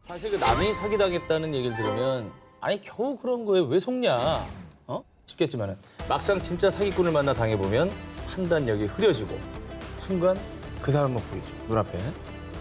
사실 그 남이 사기당했다는 얘기를 들으면 아니 겨우 그런 거에 왜 속냐? 싶겠지만은 막상 진짜 사기꾼을 만나 당해보면 판단력이 흐려지고 순간 그 사람만 보이죠, 눈앞에.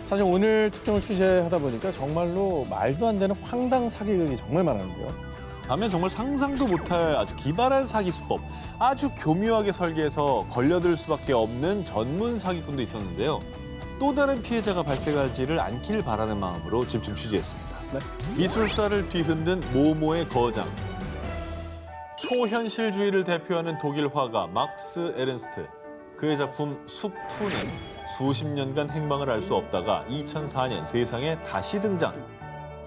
사실 오늘 특종을 취재하다 보니까 정말로 말도 안 되는 황당 사기극이 정말 많았는데요. 하면 정말 상상도 못할 아주 기발한 사기 수법, 아주 교묘하게 설계해서 걸려들 수밖에 없는 전문 사기꾼도 있었는데요. 또 다른 피해자가 발생하지를 않길 바라는 마음으로 집중 취재했습니다. 네. 미술사를 뒤흔든 모모의 거장. 초현실주의를 대표하는 독일 화가 막스 에른스트. 그의 작품 숲2는 수십 년간 행방을 알 수 없다가 2004년 세상에 다시 등장.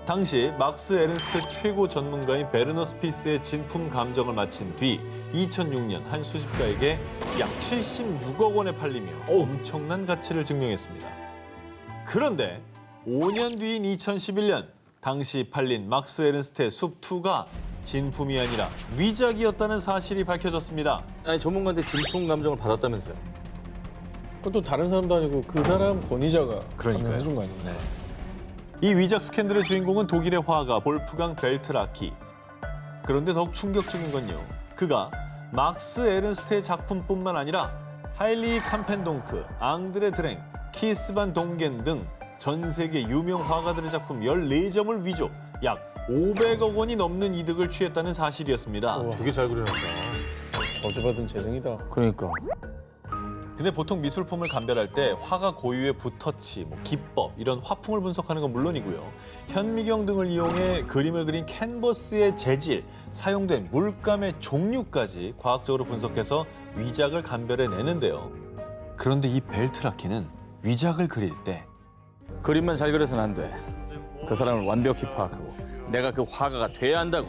당시 막스 에른스트 최고 전문가인 베르너 스피스의 진품 감정을 마친 뒤 2006년 한 수집가에게 약 76억 원에 팔리며 엄청난 가치를 증명했습니다. 그런데 5년 뒤인 2011년 당시 팔린 막스 에른스트의 숲2가 진품이 아니라 위작이었다는 사실이 밝혀졌습니다. 아니 전문가한테 진품 감정을 받았다면서요? 그것도 다른 사람도 아니고 그 사람 권위자가 그러니까요. 해준 거 아니에요? 네. 이 위작 스캔들의 주인공은 독일의 화가 볼프강 벨트라키. 그런데 더욱 충격적인 건요. 그가 막스 에른스트의 작품뿐만 아니라 하일리 캄펜동크, 앙드레 드랭, 키스 반 동겐 등 전 세계 유명 화가들의 작품 14점을 위조, 약 500억 원이 넘는 이득을 취했다는 사실이었습니다. 되게 잘 그려놨다. 저주받은 재능이다. 그러니까. 근데 보통 미술품을 감별할 때 화가 고유의 붓터치, 기법 이런 화풍을 분석하는 건 물론이고요. 현미경 등을 이용해 그림을 그린 캔버스의 재질, 사용된 물감의 종류까지 과학적으로 분석해서 위작을 감별해내는데요. 그런데 이 벨트라키는 위작을 그릴 때 그림만 잘 그려서는 안 돼. 그 사람을 완벽히 파악하고 내가 그 화가가 돼야 한다고.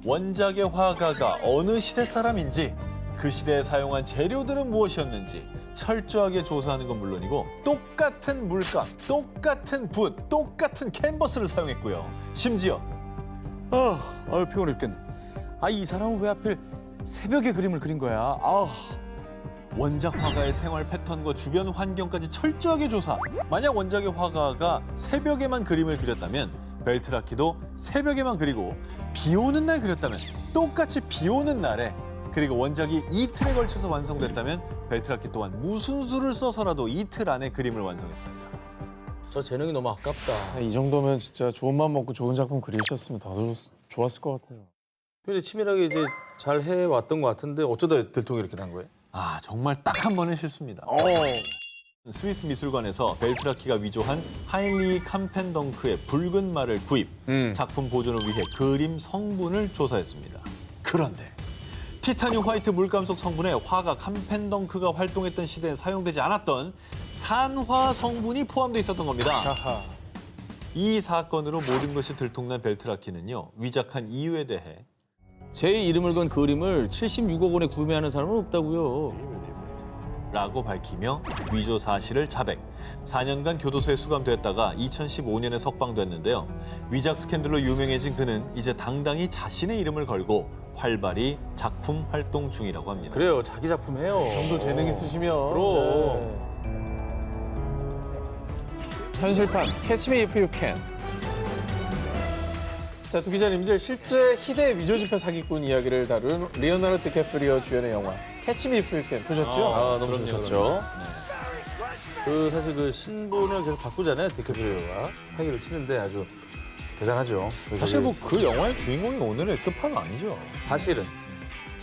원작의 화가가 어느 시대 사람인지, 그 시대에 사용한 재료들은 무엇이었는지 철저하게 조사하는 건 물론이고 똑같은 물감, 똑같은 붓, 똑같은 캔버스를 사용했고요. 심지어 피곤해 죽겠네. 이 사람은 왜 하필 새벽에 그림을 그린 거야? 원작 화가의 생활 패턴과 주변 환경까지 철저하게 조사. 만약 원작의 화가가 새벽에만 그림을 그렸다면 벨트라키도 새벽에만 그리고 비 오는 날 그렸다면 똑같이 비 오는 날에, 그리고 원작이 이틀에 걸쳐서 완성됐다면 벨트라키 또한 무슨 수를 써서라도 이틀 안에 그림을 완성했습니다. 저 재능이 너무 아깝다. 이 정도면 진짜 좋은 맘 먹고 좋은 작품 그리셨으면 더 좋았을 것 같아요. 근데 치밀하게 이제 잘 해왔던 것 같은데 어쩌다 들통이 이렇게 난 거예요? 정말 딱 한 번의 실수입니다. 스위스 미술관에서 벨트라키가 위조한 하인리 캄펜덩크의 붉은 말을 구입, 작품 보존을 위해 그림 성분을 조사했습니다. 그런데 티타늄 화이트 물감 속 성분에 화가 캄펜덩크가 활동했던 시대에 사용되지 않았던 산화 성분이 포함돼 있었던 겁니다. 하하. 이 사건으로 모든 것이 들통난 벨트라키는요, 위작한 이유에 대해 제 이름을 건 그림을 76억 원에 구매하는 사람은 없다고요. 라고 밝히며 위조 사실을 자백. 4년간 교도소에 수감됐다가 2015년에 석방됐는데요. 위작 스캔들로 유명해진 그는 이제 당당히 자신의 이름을 걸고 활발히 작품 활동 중이라고 합니다. 그래요, 자기 작품 해요. 정도 재능 있으시면. 그럼. 네. 현실판 Catch Me If You Can. 자, 두 기자님, 이제 실제 희대 위조지폐 사기꾼 이야기를 다룬 리오나르도 디카프리오 주연의 영화 Catch Me If You Can 보셨죠? 너무 그럼요, 좋았죠. 그럼요. 사실 그 신분을 계속 바꾸잖아요, 디카프리오가. 사기를 치는데 아주 대단하죠. 사실 그 영화의 주인공이 오늘의 끝판왕 아니죠? 사실은.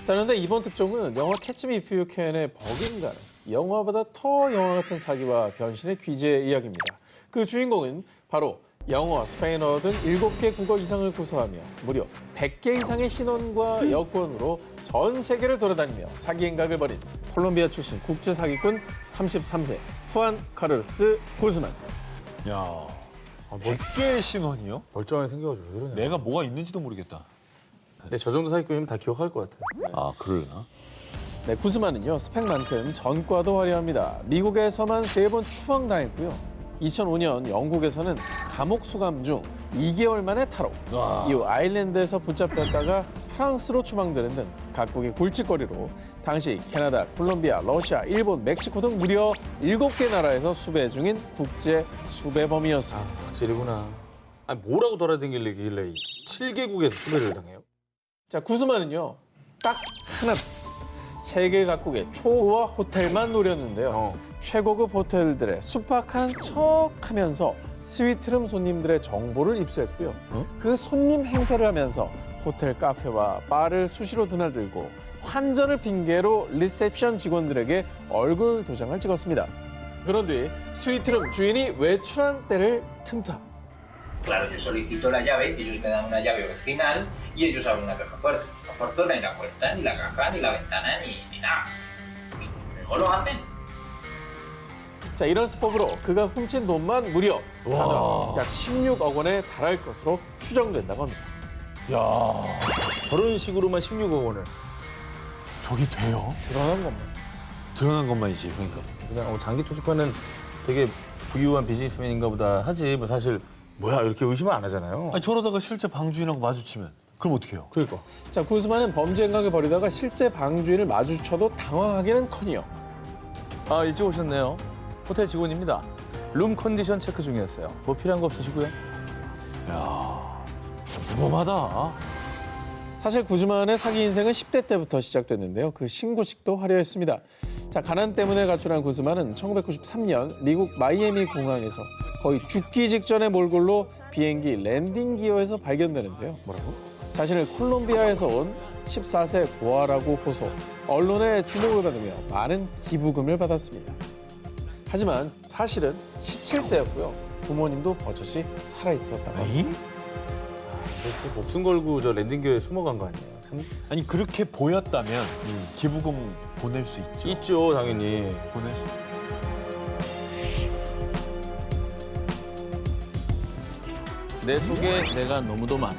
자, 그런데 이번 특종은 영화 Catch Me If You Can의 버금가는 영화보다 더 영화 같은 사기와 변신의 귀재의 이야기입니다. 그 주인공은 바로 영어, 스페인어 등 7개 국어 이상을 구사하며 무려 100개 이상의 신원과 여권으로 전 세계를 돌아다니며 사기 행각을 벌인 콜롬비아 출신 국제 사기꾼 33세 후안 카르로스 구즈만. 야, 100개의 신원이요? 멀쩡하게 생겨가지고 왜 그러냐. 내가 뭐가 있는지도 모르겠다. 근데 저 정도 사기꾼이면 다 기억할 것 같아요. 그러려나? 네, 구즈만은요 스펙만큼 전과도 화려합니다. 미국에서만 3번 추방당했고요. 2005년 영국에서는 감옥 수감 중 2개월 만에 탈옥. 이후 아일랜드에서 붙잡혔다가 프랑스로 추방되는 등 각국의 골칫거리로 당시 캐나다, 콜롬비아, 러시아, 일본, 멕시코 등 무려 7개 나라에서 수배 중인 국제 수배범이었습니다. 확실히구나. 아니 뭐라고 돌아다니길래 7개국에서 수배를 당해요? 자, 구스만은요. 딱 하나 세계 각국의 초호화 호텔만 노렸는데요. 최고급 호텔들의 숙박한 척하면서 스위트룸 손님들의 정보를 입수했고요. 그 손님 행세를 하면서 호텔 카페와 바를 수시로 드나들고 환전을 핑계로 리셉션 직원들에게 얼굴 도장을 찍었습니다. 그런 뒤 스위트룸 주인이 외출한 때를 틈타. Claro, yo solicito la llave, ellos me dan una llave original y ellos abren una caja fuerte. No forzó ni la puerta, ni la caja, ni la ventana, ni nada. Luego lo hacen. 자, 이런 수법으로 그가 훔친 돈만 무려 단돈 약 16억 원에 달할 것으로 추정된다고 합니다. 저런 식으로만 16억 원을 저게 돼요? 드러난 것만. 드러난 것만이지, 그러니까. 그냥 장기 투숙하는 되게 부유한 비즈니스맨인가 보다 하지 뭐 사실 뭐야 이렇게 의심을 안 하잖아요. 아니, 저러다가 실제 방주인하고 마주치면 그럼 어떻게 해요? 그러니까. 자, 구스만은 범죄 행각을 벌이다가 실제 방주인을 마주쳐도 당황하기는커녕 아 일찍 오셨네요. 호텔 직원입니다. 룸 컨디션 체크 중이었어요. 뭐 필요한 거 없으시고요? 무범하다. 사실 구즈만의 사기 인생은 10대 때부터 시작됐는데요. 그 신고식도 화려했습니다. 자, 가난 때문에 가출한 구즈만은 1993년 미국 마이애미 공항에서 거의 죽기 직전의 몰골로 비행기 랜딩 기어에서 발견되는데요. 뭐라고? 자신을 콜롬비아에서 온 14세 고아라고 호소, 언론의 주목을 받으며 많은 기부금을 받았습니다. 하지만 사실은 17세였고요. 부모님도 버젓이 살아있었다고 합니다. 도대체 목숨 걸고 저 랜딩기어에 숨어간 거 아니에요? 참 아니, 그렇게 보였다면 기부금 보낼 수 있죠. 있죠 당연히. 보낼 수 내 속에 내가 너무도 많아.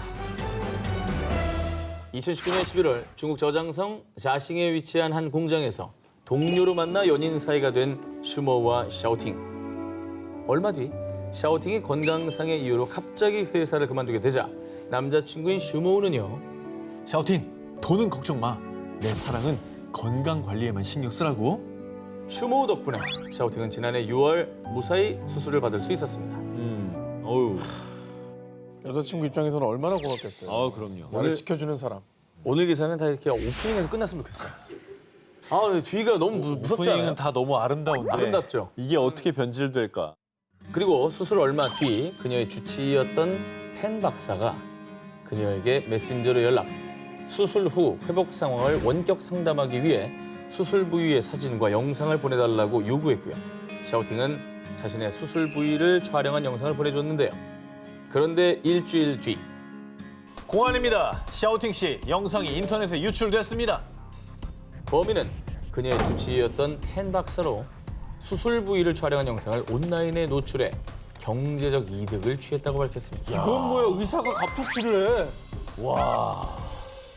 2019년 11월 중국 저장성 자싱에 위치한 한 공장에서 동료로 만나 연인 사이가 된 슈머와 샤오팅. 얼마 뒤 샤오팅이 건강상의 이유로 갑자기 회사를 그만두게 되자 남자친구인 슈모우는요. 샤오팅, 돈은 걱정 마. 내 사랑은 건강 관리에만 신경 쓰라고. 슈모우 덕분에 샤오팅은 지난해 6월 무사히 수술을 받을 수 있었습니다. 어우, 여자친구 입장에서는 얼마나 고맙겠어요. 그럼요. 나를 지켜주는 사람. 오늘 기사는 다 이렇게 오프닝에서 끝났으면 좋겠어요. 아, 뒤가 너무 무섭지 않아요? 오프닝은 다 너무 아름다운데. 아름답죠. 이게 어떻게 변질될까? 그리고 수술 얼마 뒤 그녀의 주치의였던 펜 박사가 그녀에게 메신저로 연락, 수술 후 회복 상황을 원격 상담하기 위해 수술 부위의 사진과 영상을 보내달라고 요구했고요. 샤오팅은 자신의 수술 부위를 촬영한 영상을 보내줬는데요. 그런데 일주일 뒤 공안입니다. 샤오팅 씨, 영상이 인터넷에 유출됐습니다. 범인은 그녀의 주치의였던 펜 박사로 수술 부위를 촬영한 영상을 온라인에 노출해 경제적 이득을 취했다고 밝혔습니다. 이건 뭐야? 의사가 갑툭질을 해.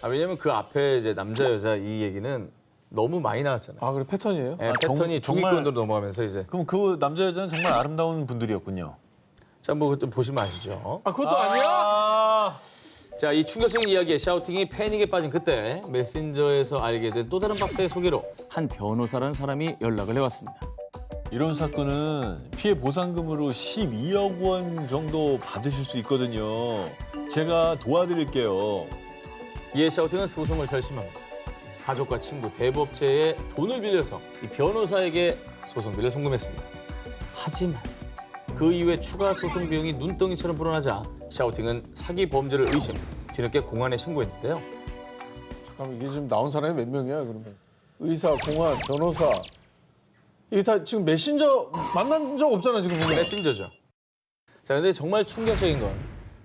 왜냐면 그 앞에 이제 남자 여자 이 얘기는 너무 많이 나왔잖아요. 아, 그래 패턴이에요? 예, 패턴이 정말- 중위권으로 넘어가면서 이제 그럼 그 남자 여자는 정말 아름다운 분들이었군요. 자, 뭐 그것도 보시면 아시죠. 아, 그것도 아니야? 자, 이 충격적인 이야기에 샤오팅이 패닉에 빠진 그때 메신저에서 알게 된 또 다른 박사의 소개로 한 변호사라는 사람이 연락을 해왔습니다. 이런 사건은 피해 보상금으로 12억 원 정도 받으실 수 있거든요. 제가 도와드릴게요. 이에 샤오팅은 소송을 결심합니다. 가족과 친구, 대부업체에 돈을 빌려서 이 변호사에게 소송비를 송금했습니다. 하지만 그 이후에 추가 소송 비용이 눈덩이처럼 불어나자 샤오팅은 사기 범죄를 의심, 뒤늦게 공안에 신고했는데요. 잠깐만, 이게 지금 나온 사람이 몇 명이야, 그러면? 의사, 공안, 변호사. 이게 다 지금 메신저 만난 적 없잖아, 지금. 보면. 메신저죠. 자, 근데 정말 충격적인 건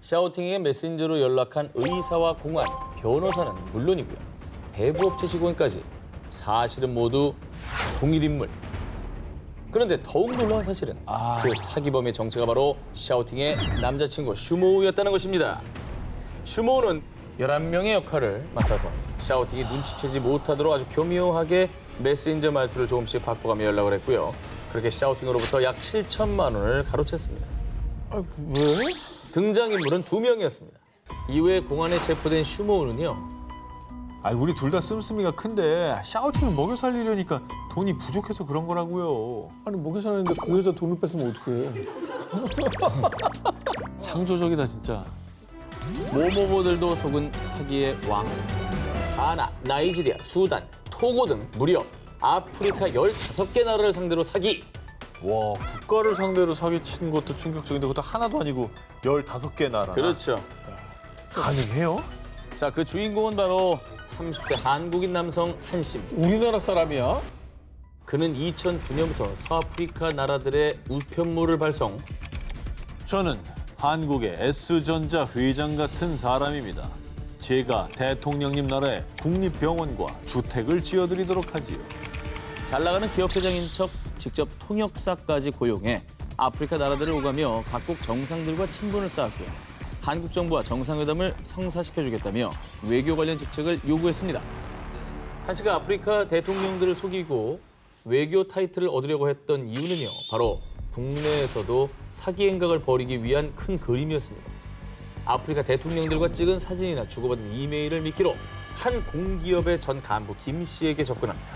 샤오팅에게 메신저로 연락한 의사와 공안, 변호사는 물론이고요. 대부업체 직원까지 사실은 모두 동일 인물. 그런데 더욱 놀라운 사실은 그 사기범의 정체가 바로 샤오팅의 남자친구 슈모우였다는 것입니다. 슈모우는 11명의 역할을 맡아서 샤오팅이 눈치채지 못하도록 아주 교묘하게 메신저 말투를 조금씩 바꿔가며 연락을 했고요. 그렇게 샤오팅으로부터 약 7천만 원을 가로챘습니다. 아, 왜? 등장인물은 2명이었습니다. 이후에 공안에 체포된 슈모우는요. 우리 둘 다 씀씀이가 큰데 샤오팅을 먹여 살리려니까 돈이 부족해서 그런 거라고요. 아니, 목에 사는데 그 여자 돈을 뺐으면 어떡해. 창조적이다 진짜. 모모모들도 속은 사기의 왕. 가나, 나이지리아, 수단, 토고 등 무려 아프리카 15개 나라를 상대로 사기. 와, 국가를 상대로 사기친 것도 충격적인데 그것도 하나도 아니고 15개 나라. 그렇죠. 가능해요? 자, 그 주인공은 바로 30대 한국인 남성 한심. 우리나라 사람이야? 그는 2009년부터 서아프리카 나라들의 우편물을 발송. 저는 한국의 S전자 회장 같은 사람입니다. 제가 대통령님 나라에 국립병원과 주택을 지어드리도록 하지요. 잘 나가는 기업 회장인 척 직접 통역사까지 고용해 아프리카 나라들을 오가며 각국 정상들과 친분을 쌓았고요. 한국 정부와 정상회담을 성사시켜주겠다며 외교 관련 직책을 요구했습니다. 한 씨가 아프리카 대통령들을 속이고 외교 타이틀을 얻으려고 했던 이유는요. 바로 국내에서도 사기 행각을 벌이기 위한 큰 그림이었습니다. 아프리카 대통령들과 찍은 사진이나 주고받은 이메일을 미끼로 한 공기업의 전 간부 김 씨에게 접근합니다.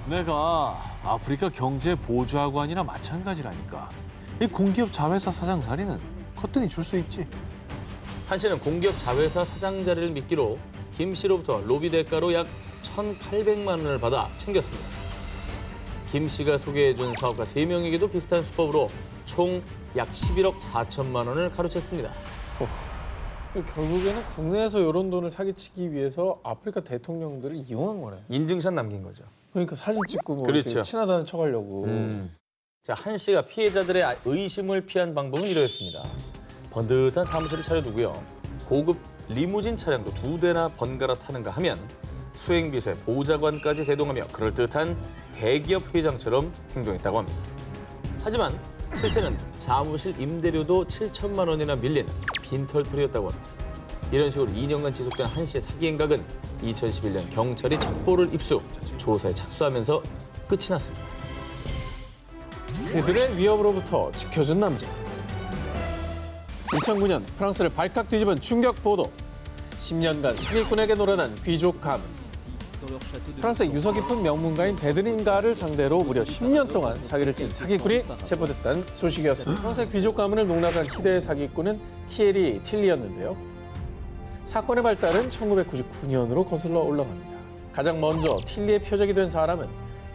내가 아프리카 경제보좌관이나 마찬가지라니까. 이 공기업 자회사 사장 자리는 커튼이 줄 수 있지. 한 씨는 공기업 자회사 사장 자리를 미끼로 김 씨로부터 로비 대가로 약 1,800만 원을 받아 챙겼습니다. 김 씨가 소개해준 사업가 3명에게도 비슷한 수법으로 총 약 11억 4천만 원을 가로챘습니다. 결국에는 국내에서 이런 돈을 사기치기 위해서 아프리카 대통령들을 이용한 거네. 인증샷 남긴 거죠. 그러니까 사진 찍고 뭐 그렇죠. 이렇게 친하다는 척하려고. 자, 한 씨가 피해자들의 의심을 피한 방법은 이러했습니다. 번듯한 사무실을 차려두고요. 고급 리무진 차량도 2대나 번갈아 타는가 하면 수행비서의 보좌관까지 대동하며 그럴듯한 대기업 회장처럼 행동했다고 합니다. 하지만 실제는 사무실 임대료도 7천만 원이나 밀린 빈털털이었다고 합니다. 이런 식으로 2년간 지속된 한 씨의 사기 행각은 2011년 경찰이 첩보를 입수, 조사에 착수하면서 끝이 났습니다. 그들의 위협으로부터 지켜준 남자. 2009년 프랑스를 발칵 뒤집은 충격 보도. 10년간 사기꾼에게 놀아난 귀족 가문. 프랑스의 유서 깊은 명문가인 베드린가를 상대로 무려 10년 동안 사기를 친 사기꾼이 체포됐다는 소식이었습니다. 프랑스의 귀족 가문을 농락한 희대의 사기꾼은 티에리 틸리였는데요. 사건의 발달은 1999년으로 거슬러 올라갑니다. 가장 먼저 틸리의 표적이 된 사람은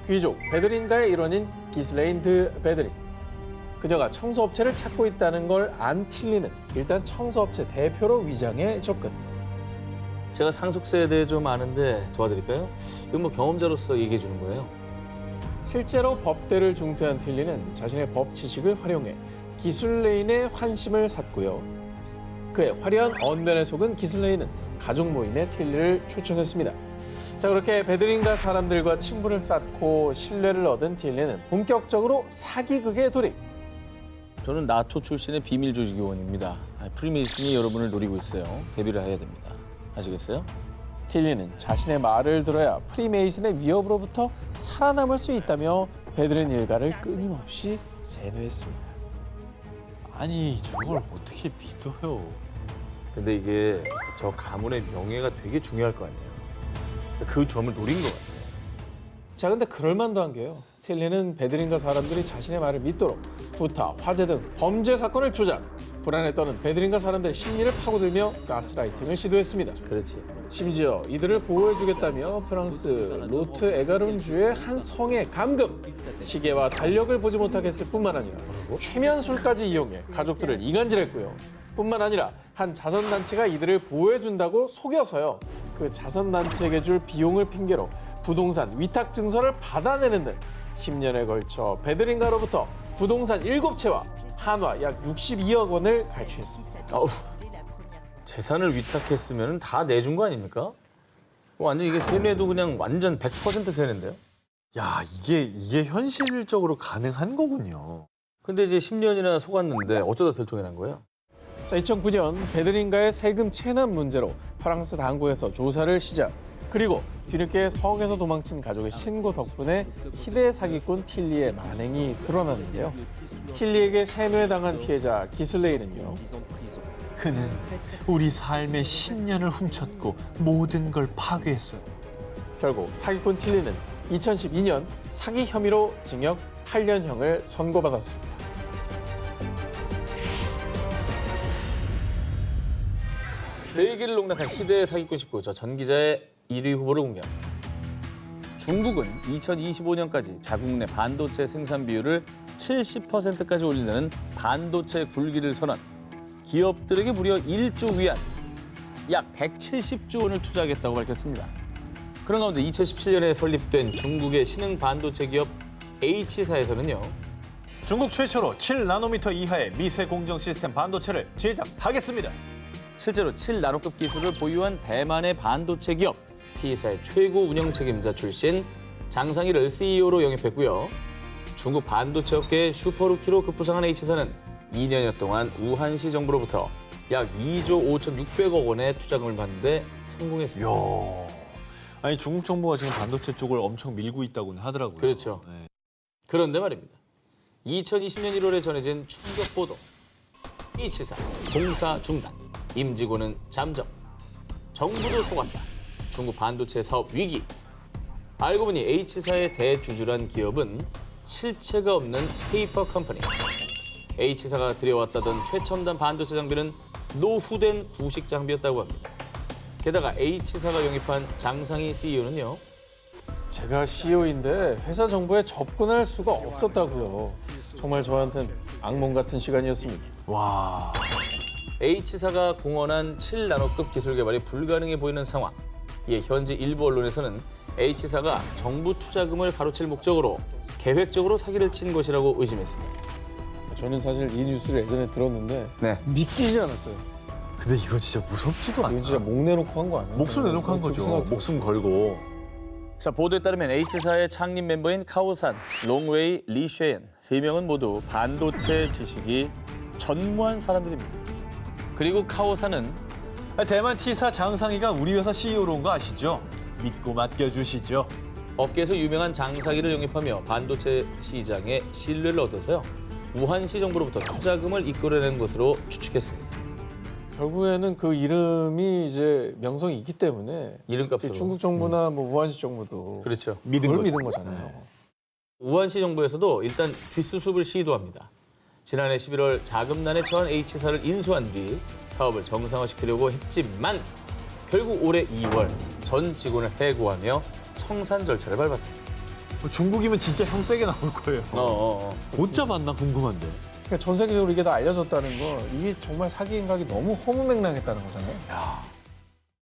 귀족 베드린가의 일원인 기슬레인 드 베드린. 그녀가 청소업체를 찾고 있다는 걸 안 틸리는 일단 청소업체 대표로 위장해 접근. 제가 상속세에 대해 좀 아는데 도와드릴까요? 이건 뭐 경험자로서 얘기해 주는 거예요. 실제로 법대를 중퇴한 틸리는 자신의 법 지식을 활용해 기슬레인의 환심을 샀고요. 그의 화려한 언변에 속은 기슬레인은 가족 모임에 틸리를 초청했습니다. 자, 그렇게 베드린가 사람들과 친분을 쌓고 신뢰를 얻은 틸리는 본격적으로 사기극에 돌입. 저는 나토 출신의 비밀 조직 요원입니다. 프리메이슨이 여러분을 노리고 있어요. 대비를 해야 됩니다. 아시겠어요? 틸리는 자신의 말을 들어야 프리메이슨의 위협으로부터 살아남을 수 있다며 베드린 일가를 끊임없이 세뇌했습니다. 아니 저걸 어떻게 믿어요? 근데 이게 저 가문의 명예가 되게 중요할 거 아니에요. 그 점을 노린 것 같아요. 자, 근데 그럴만도 한 게요. 틸리는 베드린가 사람들이 자신의 말을 믿도록 구타, 화재 등 범죄 사건을 조작. 불안에 떠는 베드린가 사람들의 심리를 파고들며 가스라이팅을 시도했습니다. 그렇지. 심지어 이들을 보호해주겠다며 프랑스 로트 에가론주의 한 성에 감금, 시계와 달력을 보지 못하게 했을 뿐만 아니라 최면술까지 이용해 가족들을 이간질했고요. 뿐만 아니라 한 자선단체가 이들을 보호해준다고 속여서요. 그 자선단체에게 줄 비용을 핑계로 부동산 위탁 증서를 받아내는 등 10년에 걸쳐 베드린가로부터 부동산 7채와 한화 약 62억 원을 갈취했습니다. 재산을 위탁했으면 다 내준 거 아닙니까? 완전 이게 세뇌도 그냥 완전 100% 세뇌인데요? 야 이게 현실적으로 가능한 거군요. 근데 이제 10년이나 속았는데 어쩌다 들통이 난 거예요? 자, 2009년 베드린가의 세금 체납 문제로 프랑스 당국에서 조사를 시작. 그리고 뒤늦게 성에서 도망친 가족의 신고 덕분에 희대 사기꾼 틸리의 만행이 드러났는데요. 틸리에게 세뇌당한 피해자 기슬레이는요. 그는 우리 삶의 10년을 훔쳤고 모든 걸 파괴했어요. 결국 사기꾼 틸리는 2012년 사기 혐의로 징역 8년형을 선고받았습니다. 세계를 농락한 희대의 사기꾼 19, 전 기자의 1위 후보를 공개합니다. 중국은 2025년까지 자국 내 반도체 생산 비율을 70%까지 올리는 반도체 굴기를 선언, 기업들에게 무려 1조 위안, 약 170조 원을 투자하겠다고 밝혔습니다. 그런 가운데 2017년에 설립된 중국의 신흥 반도체 기업 H사에서는요. 중국 최초로 7나노미터 이하의 미세 공정 시스템 반도체를 제작하겠습니다. 실제로 7나노급 기술을 보유한 대만의 반도체 기업 T사의 최고 운영 책임자 출신 장상희를 CEO로 영입했고요. 중국 반도체 업계의 슈퍼루키로 급부상한 H사는 2년여 동안 우한시 정부로부터 약 2조 5,600억 원의 투자금을 받는 데 성공했습니다. 아니 중국 정부가 지금 반도체 쪽을 엄청 밀고 있다고는 하더라고요. 그렇죠. 네. 그런데 말입니다. 2020년 1월에 전해진 충격 보도. H사 공사 중단, 임직원은 잠적, 정부도 속았다. 중국 반도체 사업 위기. 알고 보니 H사의 대주주란 기업은 실체가 없는 페이퍼 컴퍼니. H사가 들여왔다던 최첨단 반도체 장비는 노후된 구식 장비였다고 합니다. 게다가 H사가 영입한 장상희 CEO는요. 제가 CEO인데 회사 정보에 접근할 수가 없었다고요. 정말 저한텐 악몽 같은 시간이었습니다. 와. H사가 공언한 7나노급 기술 개발이 불가능해 보이는 상황. 이에 현지 일부 언론에서는 H사가 정부 투자금을 가로챌 목적으로 계획적으로 사기를 친 것이라고 의심했습니다. 저는 사실 이 뉴스를 예전에 들었는데 믿기지 않았어요. 근데 이거 진짜 무섭지도 않나? 이건 진짜 목 내놓고 한 거 아니에요? 목숨 내놓고 한 거죠. 목숨 걸고. 자, 보도에 따르면 H사의 창립 멤버인 카오산, 롱웨이, 리쉐엔 3명은 모두 반도체 지식이 전무한 사람들입니다. 그리고 카오산은 대만 T사 장상희가 우리 회사 CEO로 온 거 아시죠? 믿고 맡겨주시죠. 업계에서 유명한 장사기를 영입하며 반도체 시장의 신뢰를 얻어서요. 우한시 정부로부터 투자금을 이끌어낸 것으로 추측했습니다. 결국에는 그 이름이 이제 명성이 있기 때문에 이름값으로. 중국 정부나 뭐 우한시 정부도 그렇죠. 그걸 믿은 거잖아요. 우한시 정부에서도 일단 뒷수습을 시도합니다. 지난해 11월 자금난에 처한 H사를 인수한 뒤 사업을 정상화시키려고 했지만 결국 올해 2월 전 직원을 해고하며 청산 절차를 밟았습니다. 중국이면 진짜 형 세게 나올 거예요. 못 잡았나 궁금한데. 그러니까 전 세계적으로 이게 다 알려졌다는 거 이게 정말 사기 행각이 너무 허무맹랑했다는 거잖아요. 야.